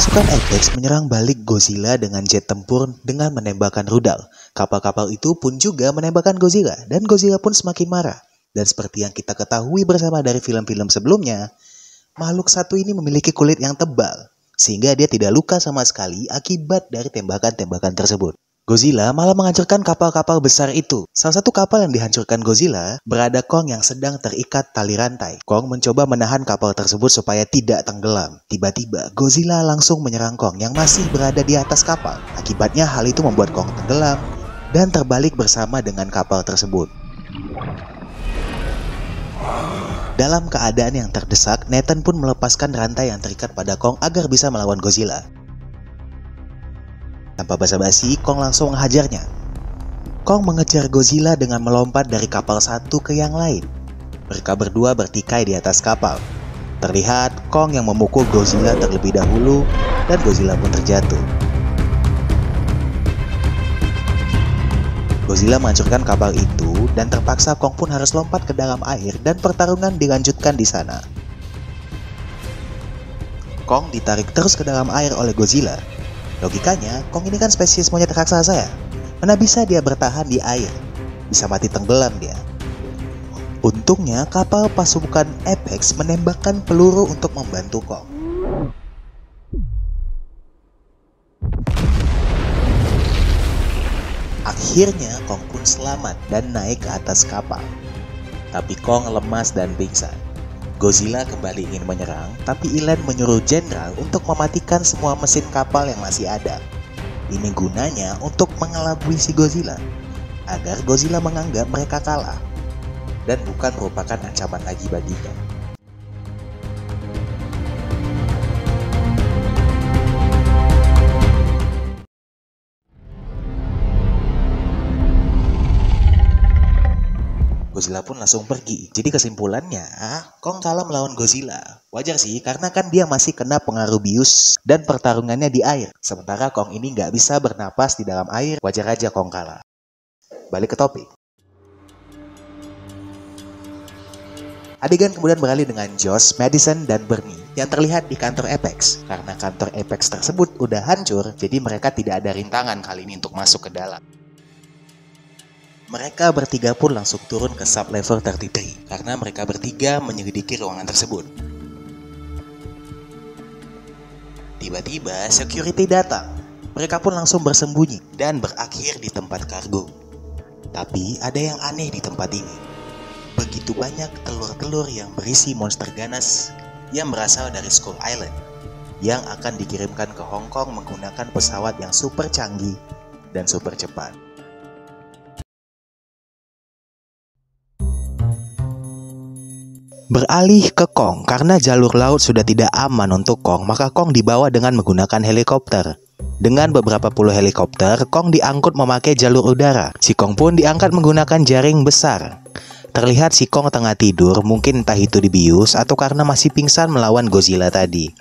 Pasukan Apex menyerang balik Godzilla dengan jet tempur dengan menembakkan rudal. Kapal-kapal itu pun juga menembakkan Godzilla, dan Godzilla pun semakin marah. Dan seperti yang kita ketahui bersama dari film-film sebelumnya, makhluk satu ini memiliki kulit yang tebal, sehingga dia tidak luka sama sekali akibat dari tembakan-tembakan tersebut. Godzilla malah menghancurkan kapal-kapal besar itu. Salah satu kapal yang dihancurkan Godzilla berada Kong yang sedang terikat tali rantai. Kong mencoba menahan kapal tersebut supaya tidak tenggelam. Tiba-tiba Godzilla langsung menyerang Kong yang masih berada di atas kapal. Akibatnya hal itu membuat Kong tenggelam dan terbalik bersama dengan kapal tersebut. Dalam keadaan yang terdesak, Nathan pun melepaskan rantai yang terikat pada Kong agar bisa melawan Godzilla. Tanpa basa-basi, Kong langsung menghajarnya. Kong mengejar Godzilla dengan melompat dari kapal satu ke yang lain. Mereka berdua bertikai di atas kapal. Terlihat Kong yang memukul Godzilla terlebih dahulu dan Godzilla pun terjatuh. Godzilla menghancurkan kapal itu dan terpaksa Kong pun harus lompat ke dalam air dan pertarungan dilanjutkan di sana. Kong ditarik terus ke dalam air oleh Godzilla. Logikanya, Kong ini kan spesies monyet raksasa ya. Mana bisa dia bertahan di air? Bisa mati tenggelam dia. Untungnya, kapal pasukan Apex menembakkan peluru untuk membantu Kong. Akhirnya, Kong pun selamat dan naik ke atas kapal. Tapi Kong lemas dan pingsan. Godzilla kembali ingin menyerang, tapi Ilan menyuruh jenderal untuk mematikan semua mesin kapal yang masih ada. Ini gunanya untuk mengelabui si Godzilla, agar Godzilla menganggap mereka kalah, dan bukan merupakan ancaman lagi baginya. Godzilla pun langsung pergi. Jadi kesimpulannya, Kong kalah melawan Godzilla. Wajar sih, karena kan dia masih kena pengaruh bius dan pertarungannya di air. Sementara Kong ini nggak bisa bernapas di dalam air, wajar aja Kong kalah. Balik ke topik. Adegan kemudian beralih dengan Josh, Madison, dan Bernie yang terlihat di kantor Apex. Karena kantor Apex tersebut udah hancur, jadi mereka tidak ada rintangan kali ini untuk masuk ke dalam. Mereka bertiga pun langsung turun ke sub-level 33 karena mereka bertiga menyelidiki ruangan tersebut. Tiba-tiba security datang. Mereka pun langsung bersembunyi dan berakhir di tempat kargo. Tapi ada yang aneh di tempat ini. Begitu banyak telur-telur yang berisi monster ganas yang berasal dari Skull Island yang akan dikirimkan ke Hong Kong menggunakan pesawat yang super canggih dan super cepat. Beralih ke Kong, karena jalur laut sudah tidak aman untuk Kong, maka Kong dibawa dengan menggunakan helikopter. Dengan beberapa puluh helikopter, Kong diangkut memakai jalur udara. Si Kong pun diangkat menggunakan jaring besar. Terlihat si Kong tengah tidur, mungkin entah itu dibius atau karena masih pingsan melawan Godzilla tadi.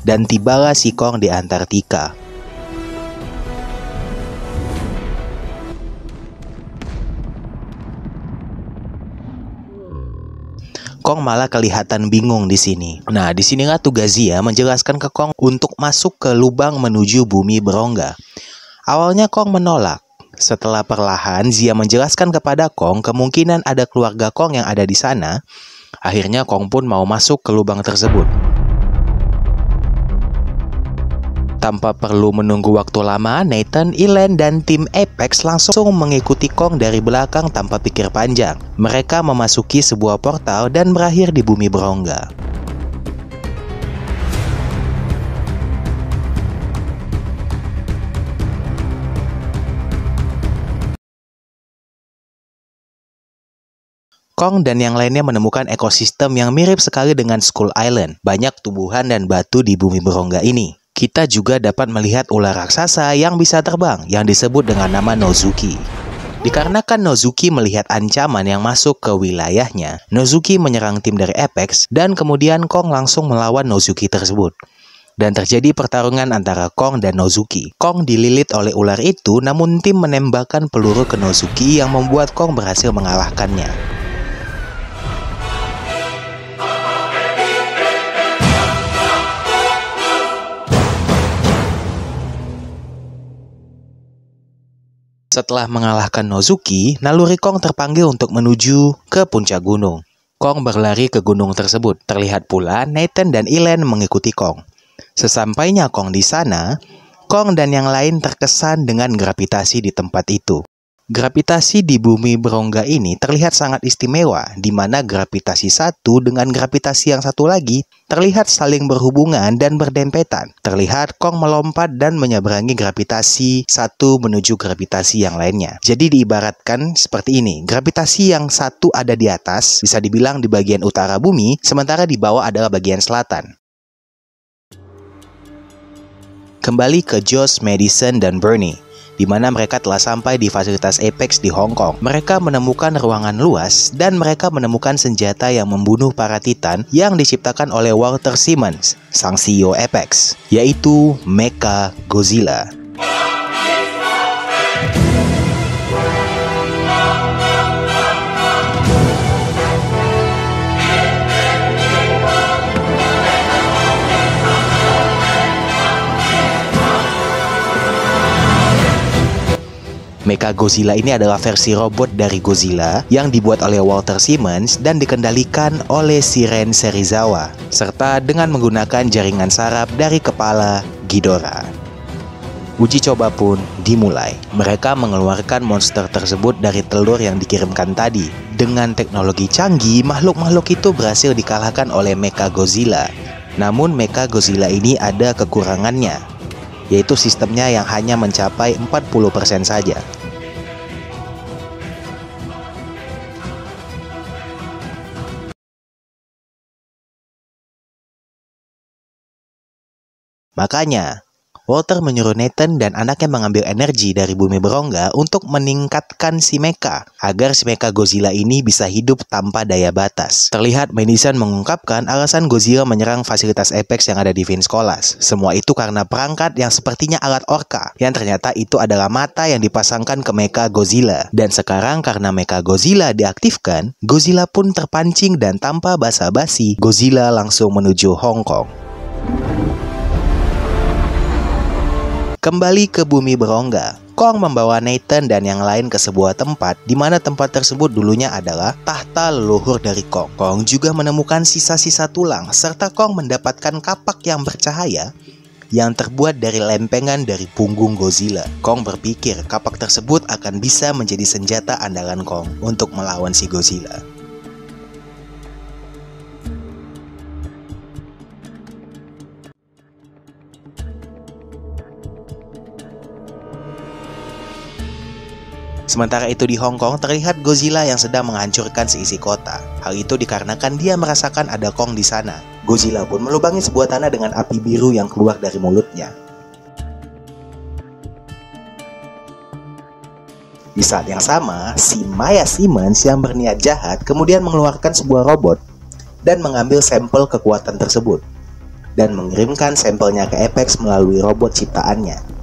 Dan tibalah si Kong di Antartika. Kong malah kelihatan bingung di sini. Nah, di sinilah tugas Zia menjelaskan ke Kong untuk masuk ke lubang menuju bumi berongga. Awalnya Kong menolak. Setelah perlahan Zia menjelaskan kepada Kong kemungkinan ada keluarga Kong yang ada di sana. Akhirnya Kong pun mau masuk ke lubang tersebut. Tanpa perlu menunggu waktu lama, Nathan, Ilan, dan tim Apex langsung mengikuti Kong dari belakang tanpa pikir panjang. Mereka memasuki sebuah portal dan berakhir di bumi berongga. Kong dan yang lainnya menemukan ekosistem yang mirip sekali dengan Skull Island. Banyak tumbuhan dan batu di bumi berongga ini. Kita juga dapat melihat ular raksasa yang bisa terbang yang disebut dengan nama Nozuki. Dikarenakan Nozuki melihat ancaman yang masuk ke wilayahnya, Nozuki menyerang tim dari Apex dan kemudian Kong langsung melawan Nozuki tersebut. Dan terjadi pertarungan antara Kong dan Nozuki. Kong dililit oleh ular itu, namun tim menembakkan peluru ke Nozuki yang membuat Kong berhasil mengalahkannya. Setelah mengalahkan Nozuki, naluri Kong terpanggil untuk menuju ke puncak gunung. Kong berlari ke gunung tersebut. Terlihat pula Nathan dan Elaine mengikuti Kong. Sesampainya Kong di sana, Kong dan yang lain terkesan dengan gravitasi di tempat itu. Gravitasi di bumi berongga ini terlihat sangat istimewa, di mana gravitasi satu dengan gravitasi yang satu lagi terlihat saling berhubungan dan berdempetan. Terlihat Kong melompat dan menyeberangi gravitasi satu menuju gravitasi yang lainnya. Jadi diibaratkan seperti ini, gravitasi yang satu ada di atas, bisa dibilang di bagian utara bumi, sementara di bawah adalah bagian selatan. Kembali ke Josh, Madison, dan Bernie, di mana mereka telah sampai di fasilitas Apex di Hong Kong. Mereka menemukan ruangan luas dan mereka menemukan senjata yang membunuh para Titan yang diciptakan oleh Walter Simmons, sang CEO Apex, yaitu Mecha Godzilla. Mecha Godzilla ini adalah versi robot dari Godzilla yang dibuat oleh Walter Simmons dan dikendalikan oleh Shiren Serizawa, serta dengan menggunakan jaringan saraf dari kepala Ghidorah. Uji coba pun dimulai. Mereka mengeluarkan monster tersebut dari telur yang dikirimkan tadi. Dengan teknologi canggih, makhluk-makhluk itu berhasil dikalahkan oleh Mecha Godzilla. Namun Mecha Godzilla ini ada kekurangannya, yaitu sistemnya yang hanya mencapai 40% saja. Makanya, Walter menyuruh Nathan dan anaknya mengambil energi dari bumi berongga untuk meningkatkan si Mecha, agar si Mecha Godzilla ini bisa hidup tanpa daya batas. Terlihat Madison mengungkapkan alasan Godzilla menyerang fasilitas Apex yang ada di Vince Colas. Semua itu karena perangkat yang sepertinya alat orka, yang ternyata itu adalah mata yang dipasangkan ke Mecha Godzilla. Dan sekarang karena Mecha Godzilla diaktifkan, Godzilla pun terpancing dan tanpa basa-basi, Godzilla langsung menuju Hong Kong. Kembali ke bumi berongga, Kong membawa Nathan dan yang lain ke sebuah tempat di mana tempat tersebut dulunya adalah tahta leluhur dari Kong. Kong juga menemukan sisa-sisa tulang serta Kong mendapatkan kapak yang bercahaya yang terbuat dari lempengan dari punggung Godzilla. Kong berpikir kapak tersebut akan bisa menjadi senjata andalan Kong untuk melawan si Godzilla. Sementara itu di Hong Kong terlihat Godzilla yang sedang menghancurkan seisi kota. Hal itu dikarenakan dia merasakan ada Kong di sana. Godzilla pun melubangi sebuah tanah dengan api biru yang keluar dari mulutnya. Di saat yang sama, si Maya Simmons yang berniat jahat kemudian mengeluarkan sebuah robot dan mengambil sampel kekuatan tersebut dan mengirimkan sampelnya ke Apex melalui robot ciptaannya.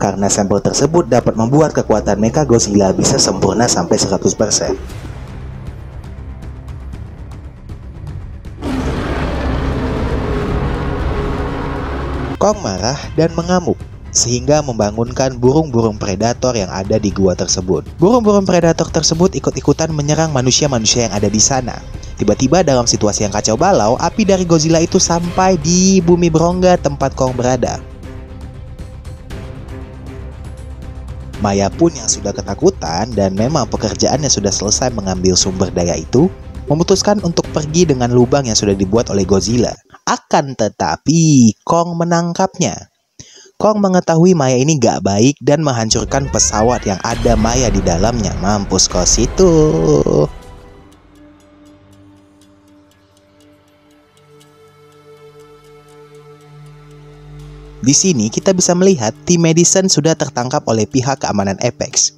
Karena sampel tersebut dapat membuat kekuatan Mecha Godzilla bisa sempurna sampai 100%. Kong marah dan mengamuk, sehingga membangunkan burung-burung predator yang ada di gua tersebut. Burung-burung predator tersebut ikut-ikutan menyerang manusia-manusia yang ada di sana. Tiba-tiba dalam situasi yang kacau balau, api dari Godzilla itu sampai di bumi berongga tempat Kong berada. Maya pun yang sudah ketakutan dan memang pekerjaannya sudah selesai mengambil sumber daya itu, memutuskan untuk pergi dengan lubang yang sudah dibuat oleh Godzilla. Akan tetapi, Kong menangkapnya. Kong mengetahui Maya ini gak baik dan menghancurkan pesawat yang ada Maya di dalamnya. Mampus kos itu. Di sini kita bisa melihat tim Madison sudah tertangkap oleh pihak keamanan Apex.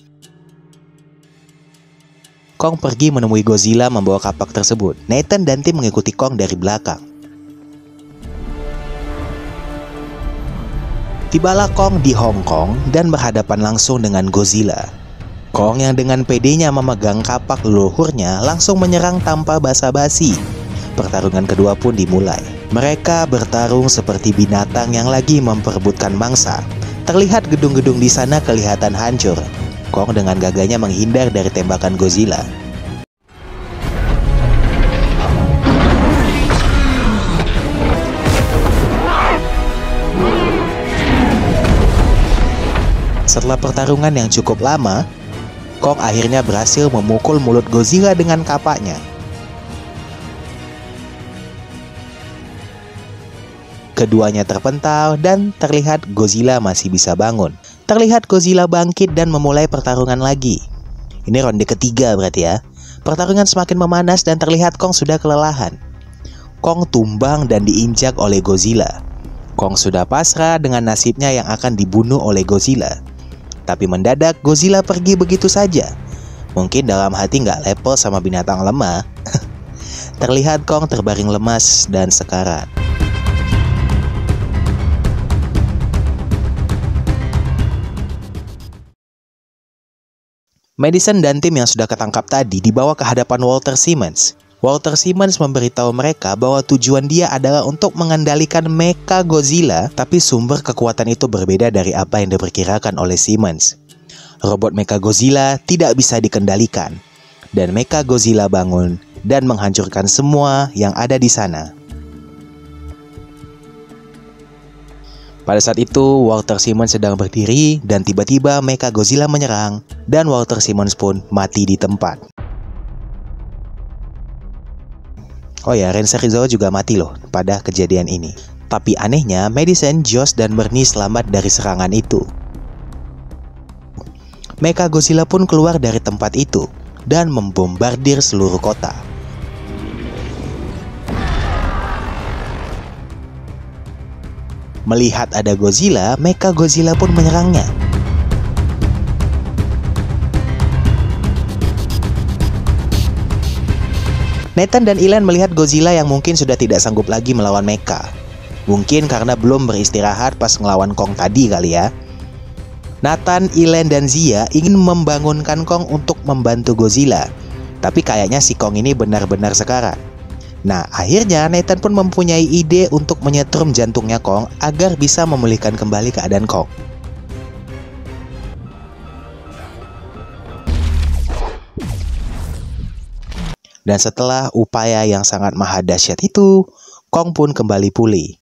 Kong pergi menemui Godzilla membawa kapak tersebut. Nathan dan tim mengikuti Kong dari belakang. Tibalah Kong di Hong Kong dan berhadapan langsung dengan Godzilla. Kong yang dengan pedenya memegang kapak leluhurnya langsung menyerang tanpa basa-basi. Pertarungan kedua pun dimulai. Mereka bertarung seperti binatang yang lagi memperebutkan mangsa. Terlihat gedung-gedung di sana kelihatan hancur. Kong dengan gagahnya menghindar dari tembakan Godzilla. Setelah pertarungan yang cukup lama, Kong akhirnya berhasil memukul mulut Godzilla dengan kapaknya. Keduanya terpental dan terlihat Godzilla masih bisa bangun. Terlihat Godzilla bangkit dan memulai pertarungan lagi. Ini ronde ketiga berarti ya. Pertarungan semakin memanas dan terlihat Kong sudah kelelahan. Kong tumbang dan diinjak oleh Godzilla. Kong sudah pasrah dengan nasibnya yang akan dibunuh oleh Godzilla. Tapi mendadak Godzilla pergi begitu saja. Mungkin dalam hati nggak level sama binatang lemah. Terlihat Kong terbaring lemas dan sekarat. Madison dan tim yang sudah ketangkap tadi dibawa ke hadapan Walter Simmons. Walter Simmons memberitahu mereka bahwa tujuan dia adalah untuk mengendalikan Mecha Godzilla, tapi sumber kekuatan itu berbeda dari apa yang diperkirakan oleh Simmons. Robot Mecha Godzilla tidak bisa dikendalikan, dan Mecha Godzilla bangun dan menghancurkan semua yang ada di sana. Pada saat itu, Walter Simmons sedang berdiri dan tiba-tiba Mecha Godzilla menyerang dan Walter Simmons pun mati di tempat. Oh ya, Ren Serizawa juga mati loh pada kejadian ini. Tapi anehnya, Madison, Josh, dan Bernie selamat dari serangan itu. Mecha Godzilla pun keluar dari tempat itu dan membombardir seluruh kota. Melihat ada Godzilla, Mecha Godzilla pun menyerangnya. Nathan dan Ilan melihat Godzilla yang mungkin sudah tidak sanggup lagi melawan Mecha. Mungkin karena belum beristirahat pas ngelawan Kong tadi kali ya. Nathan, Ilan, dan Zia ingin membangunkan Kong untuk membantu Godzilla. Tapi kayaknya si Kong ini benar-benar sekarat. Nah, akhirnya Nathan pun mempunyai ide untuk menyetrum jantungnya Kong agar bisa memulihkan kembali keadaan Kong. Dan setelah upaya yang sangat maha dahsyat itu, Kong pun kembali pulih.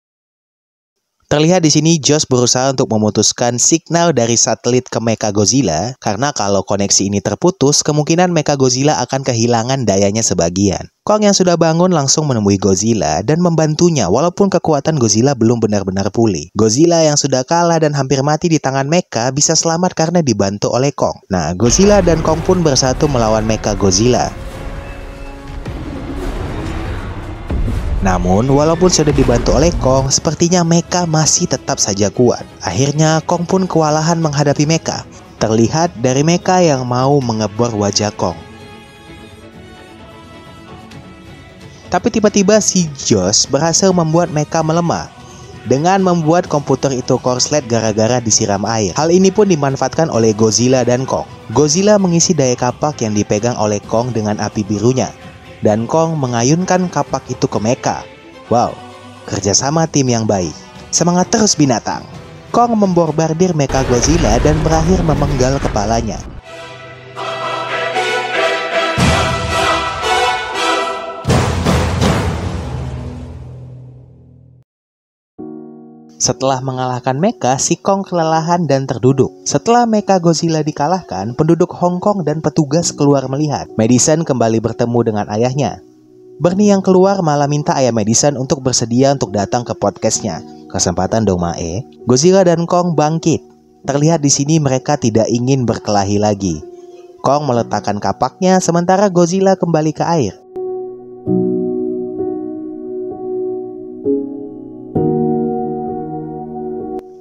Terlihat di sini Josh berusaha untuk memutuskan signal dari satelit ke Mecha Godzilla, karena kalau koneksi ini terputus, kemungkinan Mecha Godzilla akan kehilangan dayanya sebagian. Kong yang sudah bangun langsung menemui Godzilla dan membantunya walaupun kekuatan Godzilla belum benar-benar pulih. Godzilla yang sudah kalah dan hampir mati di tangan Mecha bisa selamat karena dibantu oleh Kong. Nah, Godzilla dan Kong pun bersatu melawan Mecha Godzilla. Namun, walaupun sudah dibantu oleh Kong, sepertinya Mecha masih tetap saja kuat. Akhirnya, Kong pun kewalahan menghadapi Mecha. Terlihat dari Mecha yang mau mengebor wajah Kong. Tapi tiba-tiba si Josh berhasil membuat Mecha melemah dengan membuat komputer itu korslet gara-gara disiram air. Hal ini pun dimanfaatkan oleh Godzilla dan Kong. Godzilla mengisi daya kapak yang dipegang oleh Kong dengan api birunya. Dan Kong mengayunkan kapak itu ke Mecha. Wow, kerjasama tim yang baik. Semangat terus binatang. Kong membombardir Mecha Godzilla dan berakhir memenggal kepalanya. Setelah mengalahkan Mecha, si Kong kelelahan dan terduduk. Setelah Mecha Godzilla dikalahkan, penduduk Hong Kong dan petugas keluar melihat. Madison kembali bertemu dengan ayahnya. Bernie yang keluar malah minta ayah Madison untuk bersedia untuk datang ke podcastnya. Kesempatan dong Mae. Godzilla dan Kong bangkit. Terlihat di sini mereka tidak ingin berkelahi lagi. Kong meletakkan kapaknya sementara Godzilla kembali ke air.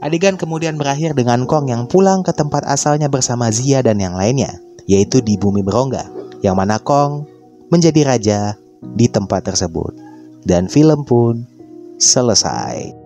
Adegan kemudian berakhir dengan Kong yang pulang ke tempat asalnya bersama Zia dan yang lainnya, yaitu di Bumi Berongga, yang mana Kong menjadi raja di tempat tersebut. Dan film pun selesai.